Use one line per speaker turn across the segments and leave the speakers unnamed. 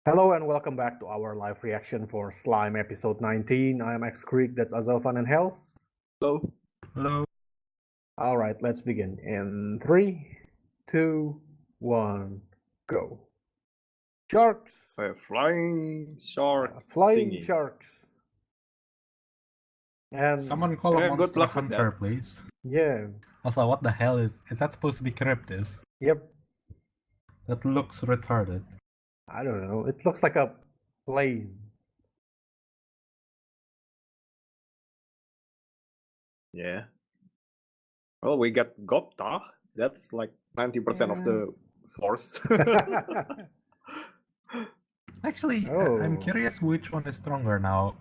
Hello and welcome back to our live reaction for Slime episode 19. I am X Creek, that's Azelfan and Health.
Hello.
Hello.
Alright, let's begin. In 3, 2, 1, go. Sharks!
Flying shark.
Flying
thingy.
sharks. And
Someone call
Yeah,
a
good
monster
luck with
hunter,
that.
please.
yeah,
Also, what the hell is that supposed to be Cryptis?
yep.
That looks retarded.
I don't know. It looks like a plane.
Yeah. Well, we got Gopta. That's like 90% of the force.
Actually,
Oh.
I'm curious which one is stronger now,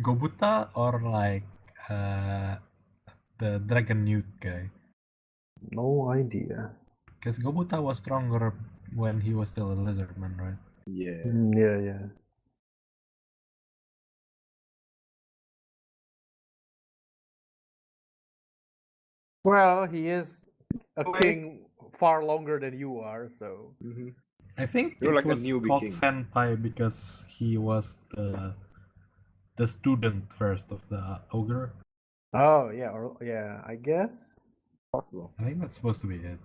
Gobuta or like the Dragon Newt guy?
No idea.
Because Gobuta was stronger when he was still a lizardman, right?
Yeah.
Yeah. Well, he is a
Wait.
king far longer than you are, so.
Mm-hmm.
I think
You're
it
like a
was
newbie
called
king.
Senpai because he was the student first of the ogre.
Oh yeah, or yeah, I guess.
Possible.
I think that's supposed to be it.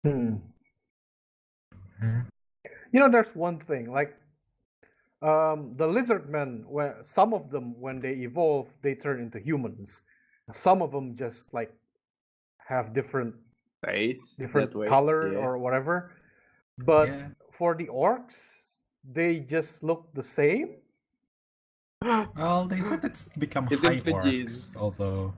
Hmm.
Hmm.
You know, there's one thing like the lizard men. When some of them, when they evolve, they turn into humans. Some of them just like have different
Face that way.
color
Yeah.
or whatever. But
Yeah.
for the orcs, they just look the same.
Well, they said it's become
It's
high
in the
orcs,
genes.
although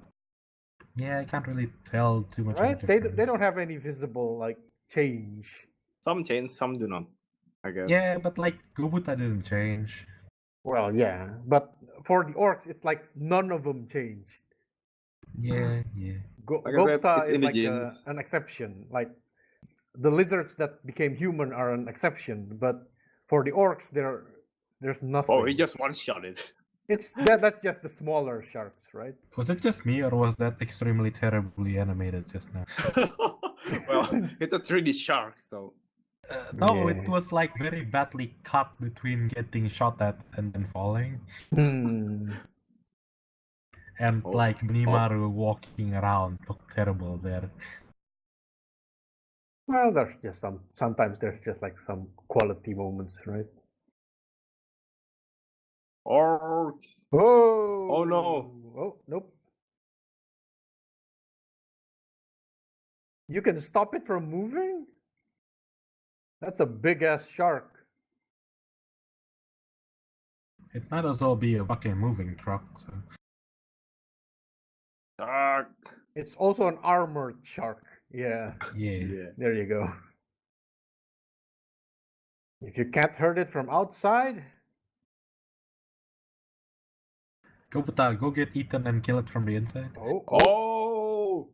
yeah, I can't really tell too much
Right?
of a
They
difference.
don't have any visible like change.
Some change, some do not. I guess.
Yeah, but like Gobuta didn't change.
Well, yeah, but for the orcs, it's like none of them changed.
Yeah.
Like I said,
Gokta
it's
is
in the
like
genes.
an exception. Like the lizards that became human are an exception, but for the orcs, there's nothing.
Oh, he just one-shot it.
That's just the smaller sharks, right?
Was it just me, or was that extremely terribly animated just now?
Well, it's a 3D shark, so.
No,
Yeah.
it was like very badly cut between getting shot at and then falling, and
Oh.
like Bnimaru walking around looked terrible there.
Well, there's just sometimes there's just like some quality moments, right?
Orcs.
Oh!
Oh no.
Oh, nope. You can stop it from moving? That's a big ass shark.
It might as well be a fucking moving truck. So.
Shark.
It's also an armored shark. Yeah.
Yeah.
There you go. If you can't hurt it from outside,
Gobuta, go get eaten and kill it from the inside.
Oh!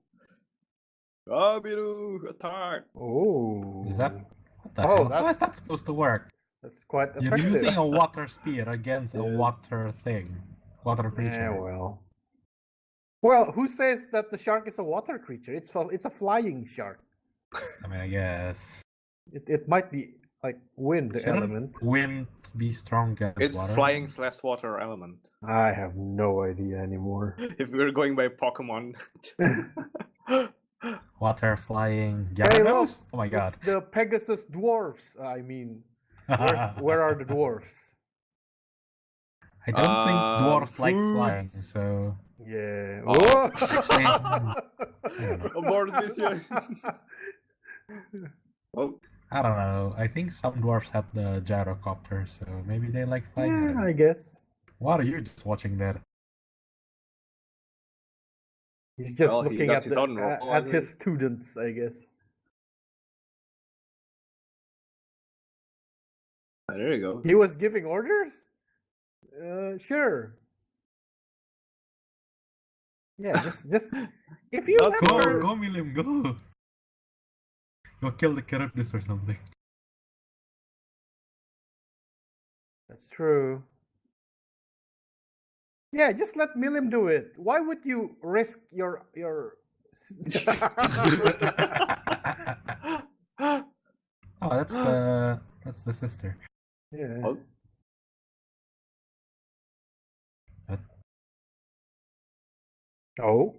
Gabiru, attack!
Oh.
Is that what the
Oh,
hell? How is that
that's-
supposed to work?
That's quite
You're
effective.
using a water spear against a
Yes.
water thing, water creature.
Yeah, well. Well, who says that the shark is a water creature? It's a flying shark.
I mean, I guess.
It might be like wind
Shouldn't
element.
wind be strong against
It's
water?
flying/water element.
I have no idea anymore.
If we're going by Pokemon.
Water flying
Hey, look,
Gyarados? Oh my god.
it's the Pegasus dwarfs. I mean, where are the dwarfs?
I don't think dwarves like flying,
fruits.
so
Yeah.
Oh.
Whoa!
actually, I don't know.
Abort mission. Oh,
I don't know. I think some dwarves have the gyrocopter, so maybe they like flying. I don't
Yeah,
know.
I guess.
What are you just watching there?
He's just
Well, he
looking
got
at
his own role, I
at his
think.
students, I guess.
There you go.
He was giving orders? Sure. Yeah, just if you
Not
let
Go,
her.
go, Milim, go. Go kill the Charybdis or something.
That's true. Yeah, just let Milim do it. Why would you risk your
Oh, that's the sister.
Yeah.
Oh,
But
Oh.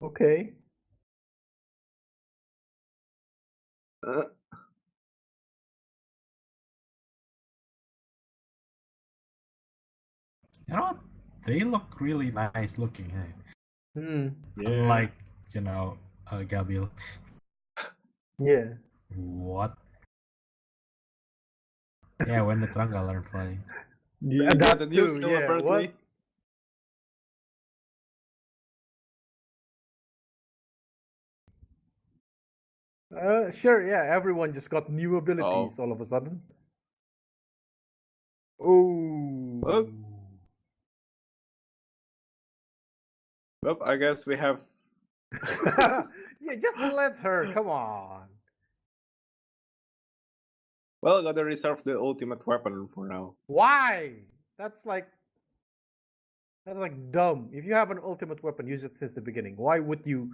Okay.
uh,
you know what? They look really nice looking, hey?
Hmm.
yeah.
Unlike, Gabriel.
Yeah.
What? Yeah, when the Trunga are flying.
You
That
got a new
too,
skill,
yeah,
apparently.
Sure, yeah. Everyone just got new abilities
Oh.
all of a sudden. Oh.
Oh. Well, I guess we have.
Yeah, just let her. Come on.
Well, gotta reserve the ultimate weapon for now.
Why? That's like dumb. If you have an ultimate weapon, use it since the beginning. Why would you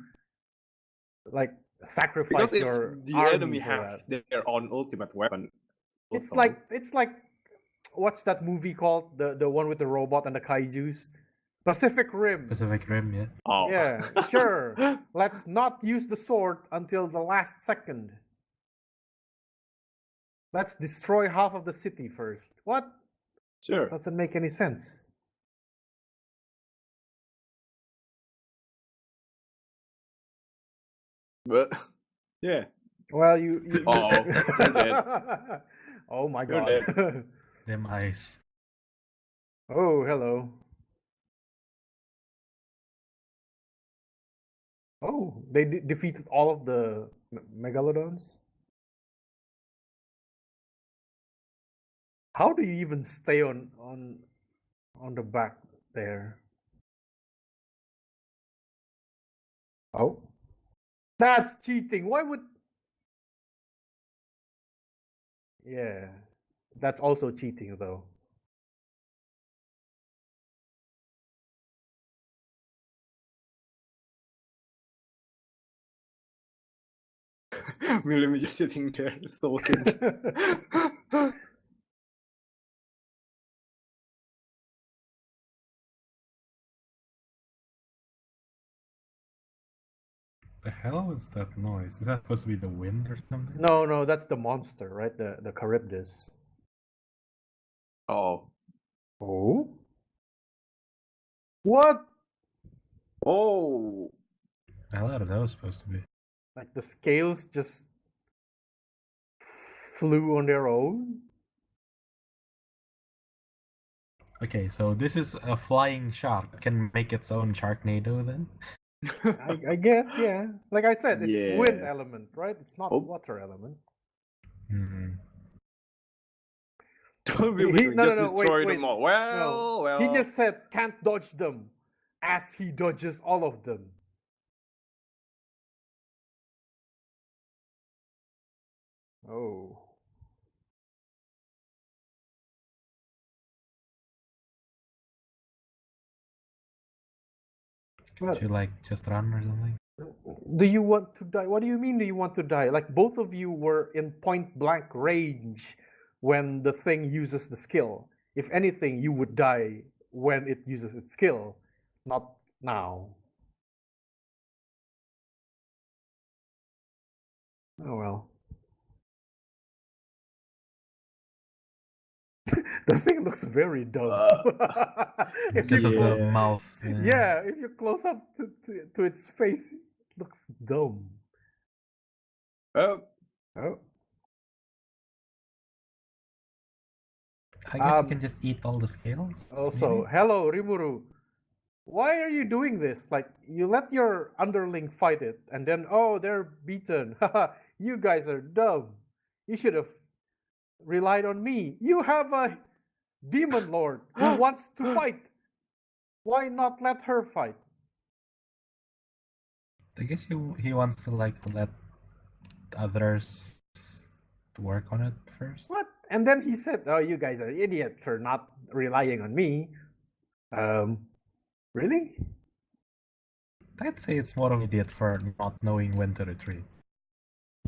like sacrifice
Because if
your
the
army
enemy
for
have
that?
their own ultimate weapon,
It's
also,
like what's that movie called? The one with the robot and the kaijus? Pacific Rim.
Pacific Rim, yeah.
oh.
Yeah, sure. Let's not use the sword until the last second. Let's destroy half of the city first. What?
Sure.
Doesn't make any sense.
But yeah.
Well, you
Oh, you're dead.
Oh my
You're
god.
Them eyes.
Oh, hello. Oh, they defeated all of the megalodons? How do you even stay on the back there? Oh. That's cheating. Why would Yeah. That's also cheating though.
Millie just sitting there sulking.
The hell is that noise? Is that supposed to be the wind or something?
No, that's the monster, right? The Charybdis.
Oh.
Oh? What?
Oh.
The hell are those supposed to be?
Like the scales just flew on their own?
Okay, so this is a flying shark. Can make its own Sharknado then?
I guess, yeah. Like I said, it's wind
Yeah.
element, right? It's not
Oh.
water element.
Hmm.
Don't be weak,
No,
just
no,
destroy
wait.
them all.
No.
Well.
He just said can't dodge them as he dodges all of them. Oh. Well,
Should you like just run or something?
do you want to die? What do you mean do you want to die? Like both of you were in point blank range when the thing uses the skill. If anything, you would die when it uses its skill, not now. Oh well. The thing looks very dumb. If
Because
you
of
close,
the mouth.
yeah, if you close up to its face, it looks dumb.
Oh.
Oh,
I guess you
Um,
can just eat all the scales.
Also,
maybe?
hello, Rimuru. Why are you doing this? Like, you let your underling fight it, and then, oh, they're beaten. Haha, you guys are dumb. You should have relied on me. You have a demon lord who wants to fight. Why not let her fight?
I guess he wants to like let others to work on it first.
What? And then he said, oh, you guys are idiot for not relying on me. Really?
I'd say it's more of an idiot for not knowing when to retreat.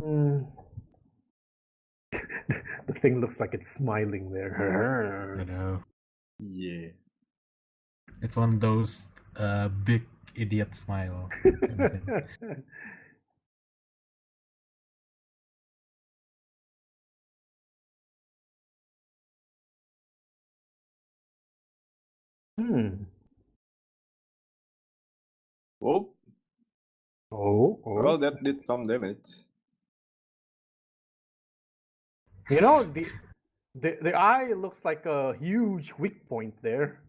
Hmm. The thing looks like it's smiling there.
You know,
Yeah.
it's one of those big idiot smile. kind of thing.
Hmm.
Oh,
Oh,
well,
oh.
that did some damage.
You know, the eye looks like a huge weak point there.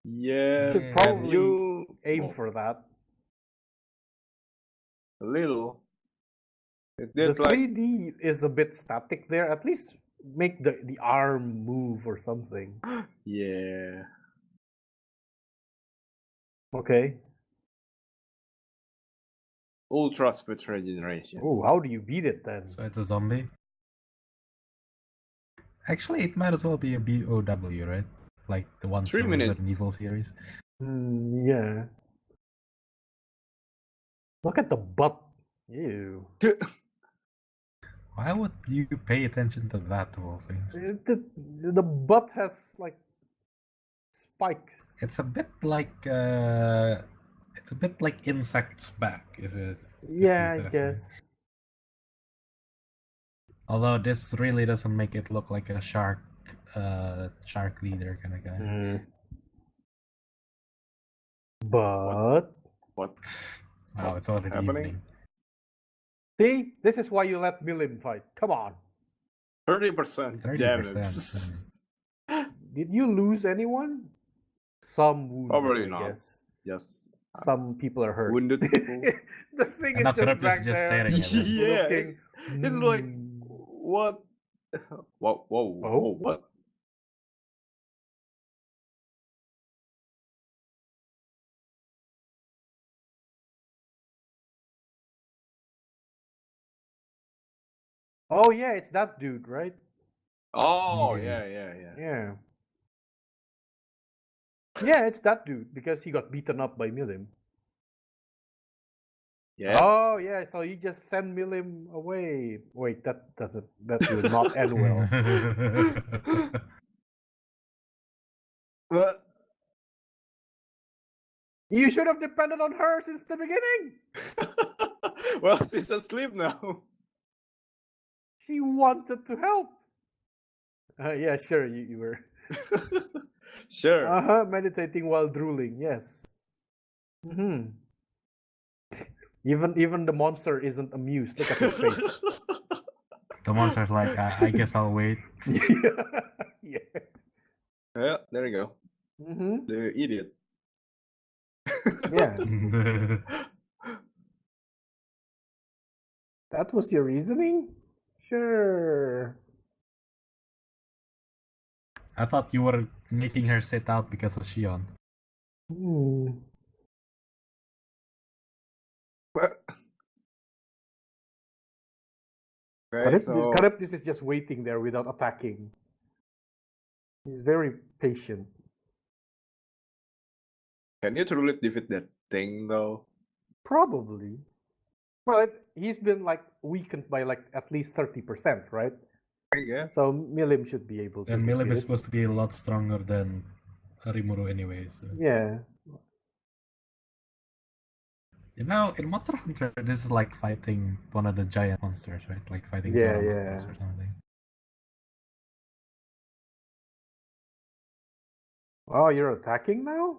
Yeah.
Should
Yeah.
probably
You
aim for that.
a little. It
The
did like
3D is a bit static there. At least make the arm move or something.
yeah.
Okay.
Ultra speed regeneration.
Oh, how do you beat it then?
So it's a zombie. Actually, it might as well be a BOW, right? Like the ones
3
from Resident
minutes.
Evil series.
Yeah. Look at the butt. Ew.
Why would you pay attention to that of all things?
The butt has like spikes.
It's a bit like insect's back, if
Yeah,
you
I
ask
guess.
me. Although this really doesn't make it look like a shark leader kind of guy.
Mm. But
What?
Wow, it's
What's
already
happening?
evening.
see, this is why you let Milim fight. Come on.
30%
30%,
damage.
Did you lose anyone? Some wounded,
Probably
I
not.
guess.
Yes.
Some people are hurt.
Wounded people.
The thing
And
is just
Akrab is
back
just
there,
staring at him.
Yeah,
looking.
It's like
"Hmm."
what? Whoa, whoa,
Oh.
whoa, what?
Oh yeah, it's that dude, right?
Oh,
Yeah.
yeah.
Yeah. Yeah, it's that dude because he got beaten up by Milim.
Yeah.
Oh yeah, so you just send Milim away. Wait, that will not end well.
But
You should have depended on her since the beginning.
well, she's asleep now.
She wanted to help. Yeah, sure, you were.
Sure.
Meditating while drooling. Yes. Mm-hmm. Even the monster isn't amused. Look at his face.
The monster's like, I guess I'll wait.
Yeah.
Yeah, there you go.
Mm-hmm.
The idiot.
Yeah. That was your reasoning? Sure.
I thought you were making her sit out because of Shion.
Hmm.
Okay, so
Charybdis is just waiting there without attacking. He's very patient.
can you truly defeat that thing though?
Probably. Well, he's been like weakened by like at least 30%, right?
I guess.
So Milim should be able to.
And Milim
defeat
is
it.
supposed to be a lot stronger than Rimuru anyway. So.
Yeah.
You know, in Monster Hunter, this is like fighting one of the giant monsters, right? Like fighting
Yeah,
Zora
yeah.
monsters or something.
Oh, you're attacking now?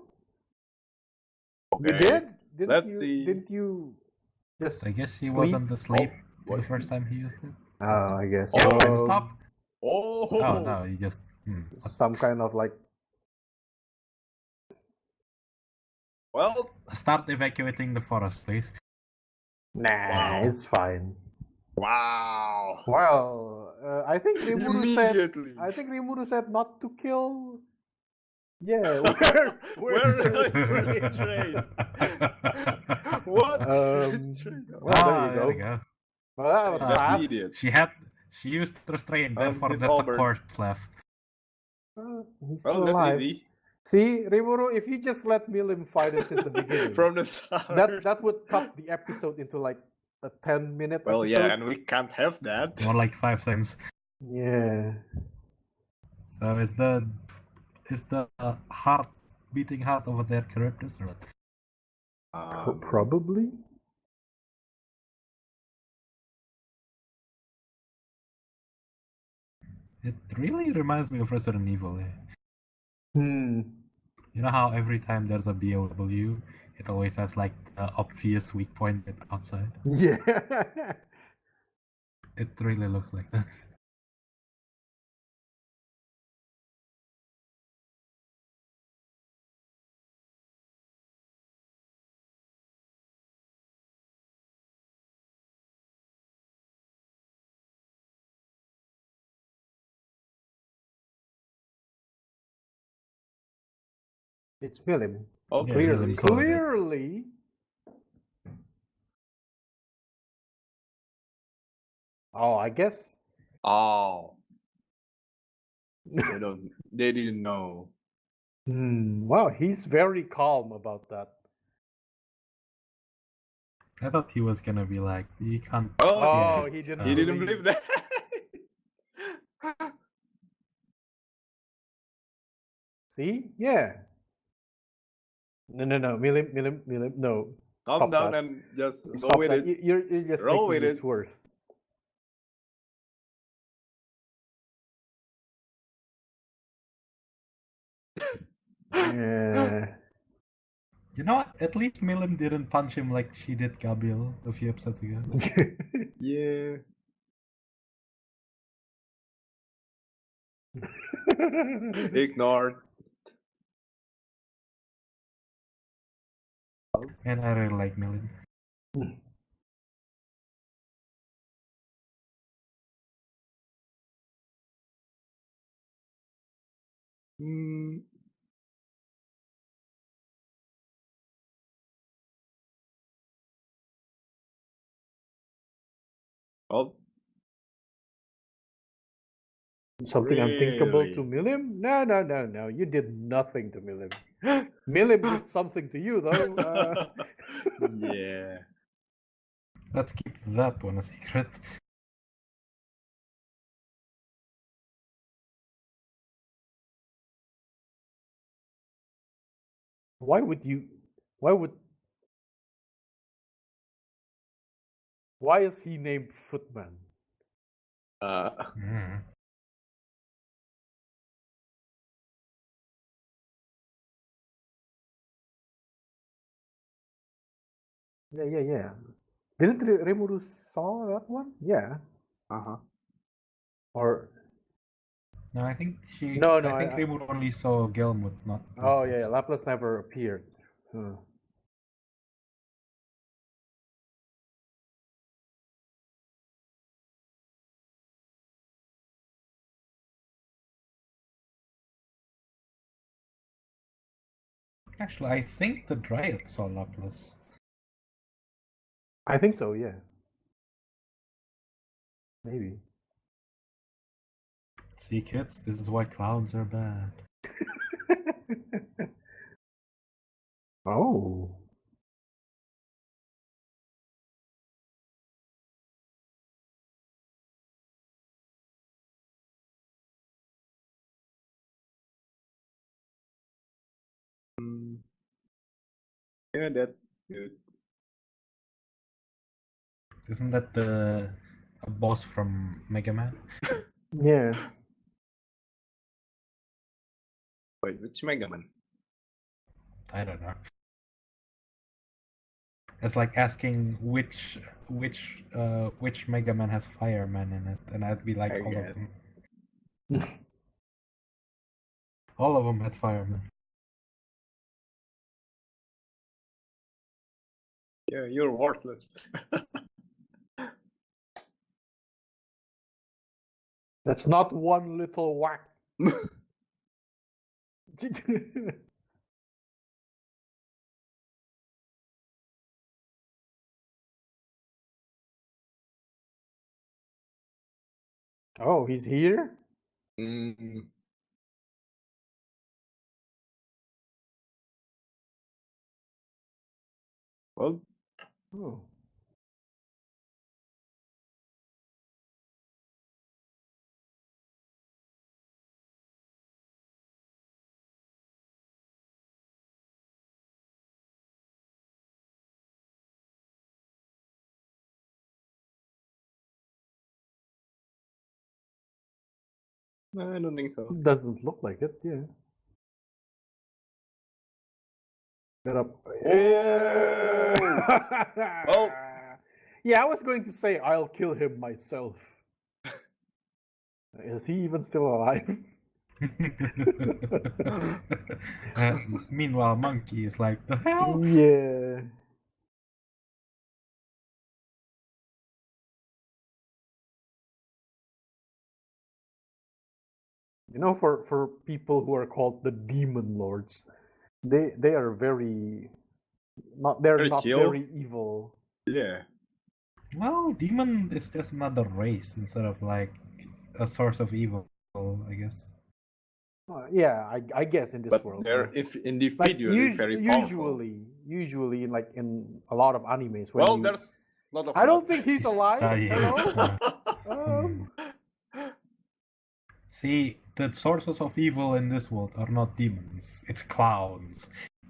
You
Okay.
did?
Let's see.
Didn't you just
I guess he
sleep?
wasn't asleep
what?
the first time he used it.
Oh, I guess.
Yeah,
Oh.
stop!
Oh,
Oh no, he just
some kind of like.
Well,
Start evacuating the forest, please.
Nah,
Wow.
it's fine.
wow.
Well, I think Rimuru said.
Immediately.
I think Rimuru said not to kill. Yeah,
Where is restraint? What? Restraint?
Well, there you
There we
go.
go.
Well, that was
That's
fast.
idiot.
She used restraint, therefore
he's
there's
all
a
burned.
corpse left.
He's
Well,
still
that's
alive.
easy.
See, Rimuru, if you just let Milim fight it since the beginning,
From the start.
that would cut the episode into like a 10-minute
Well,
episode.
yeah, and we can't have that.
More like 5 seconds.
Yeah.
So is the heart beating heart over there characters or what?
Probably.
It really reminds me of Resident Evil.
Hmm.
You know how every time there's a BOW, it always has like an obvious weak point outside?
Yeah.
It really looks like that.
It's Milim.
Oh,
Yeah,
Clearly.
Milim solved it.
Clearly. Oh, I guess.
Oh. They didn't know.
Wow, he's very calm about that.
I thought he was gonna be like, you can't.
Oh,
yeah,
he didn't.
He didn't believe that.
See? Yeah. No. Milim, no.
Calm
Stop
down
that.
and just
Stop
go with
that.
it.
You're just
Roll
making
with
this
it.
worse. Yeah.
You know what? At least Milim didn't punch him like she did Gabriel a few episodes ago.
Yeah. Ignored.
And I really like Milim.
Mm. Oh,
Something unthinkable to
Really?
Milim? No. You did nothing to Milim. Milim did something to you, though.
yeah.
Let's keep that one a secret.
Why would you? Why is he named Footman?
Mm.
Yeah. Didn't Rimuru saw that one? Yeah.
Uh-huh.
Or
No, I think she.
No,
I think Rimuru only saw Gelmut, not.
oh yeah, Laplas never appeared. Huh.
Actually, I think the Dryad saw Laplas.
I think so. Yeah. Maybe.
See, kids, this is why clouds are bad.
Oh.
Yeah, that's good.
Isn't that the a boss from Mega Man?
Yeah.
Wait, which Mega Man?
I don't know. It's like asking which Mega Man has Fireman in it, and I'd be like
I
all
guess.
of them. All of them had firemen.
Yeah, you're worthless.
That's not one little whack. Oh, he's here?
Mm. Well,
Oh.
I don't think so.
Doesn't look like it, yeah. Get up.
Oh! Oh!
Yeah, I was going to say I'll kill him myself. Is he even still alive?
Meanwhile, Monkey is like, the hell?
Yeah. You know, for people who are called the demon lords, they are very they're
Very
not
chill.
very evil.
Yeah.
Well, demon is just another race instead of like a source of evil, I guess.
Yeah, I guess in this
But
world.
they're
Like
individually very powerful.
usually like in a lot of animes when
Well,
you,
there's a lot of
I don't
blood.
think he's alive.
Yeah.
Hello?
See, the sources of evil in this world are not demons, it's clowns.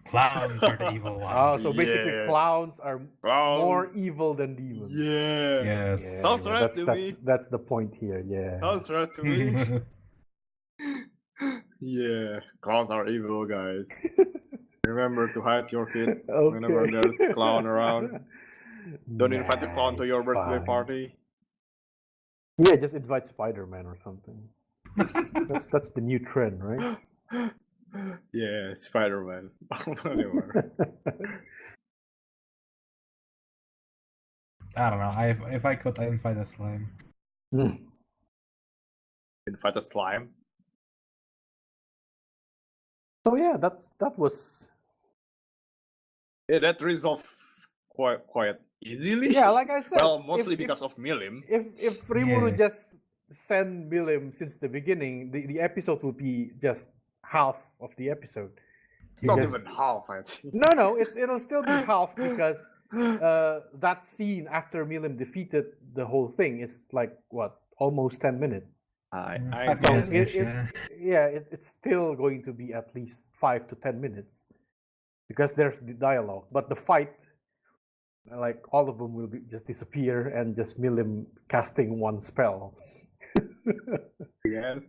Clowns are the evil ones.
So basically
Yeah.
clowns are more
Clowns.
evil than demons.
Yeah.
Yes.
Yeah,
Sounds
yeah,
right to me.
that's the point here, yeah.
Sounds right to me. Yeah. Clowns are evil, guys. Remember to hide your kids whenever
Okay.
there's clown around. Don't invite the clown to your
Nice,
birthday
fine.
party.
Yeah, just invite Spider-Man or something. That's the new trend, right?
Yeah, Spider-Man. Whatever.
I don't know. If I could, I'd invite a slime.
Invite a slime.
So yeah, that was
Yeah, that resolved quite easily.
yeah, like I said.
Well, mostly because of Milim.
If Rimuru
Yeah.
just sent Milim since the beginning, the episode would be just half of the episode.
It's not
Because-
even half, I think.
No, it'll still be half because that scene after Milim defeated the whole thing is like what, almost 10 minutes.
I
5
So
minutes
it,
ish,
it,
yeah.
it's still going to be at least 5 to 10 minutes because there's the dialogue, but the fight, like all of them will just disappear and just Milim casting one spell.
guess.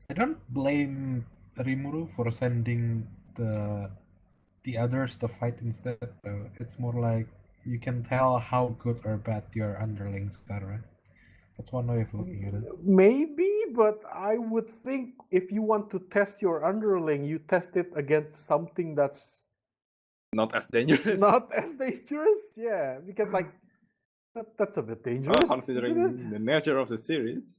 I don't blame Rimuru for sending the others to fight instead, though. It's more like you can tell how good or bad your underlings are, right? That's one way of looking at it.
Maybe, but I would think if you want to test your underling, you test it against something that's
Not as dangerous.
not as dangerous. Yeah, because like that's a bit dangerous.
Well, considering
isn't it?
the nature of the series.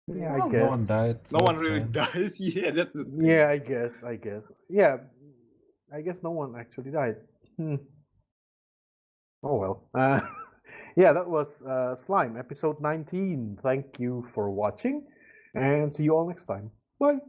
Yeah,
Well,
I guess.
no one died.
No
so
one
it's
really
fine.
dies. Yeah, that's the thing.
Yeah, I guess. Yeah, I guess no one actually died. Oh well. Yeah, that was Slime, episode 19. Thank you for watching, and see you all next time. Bye.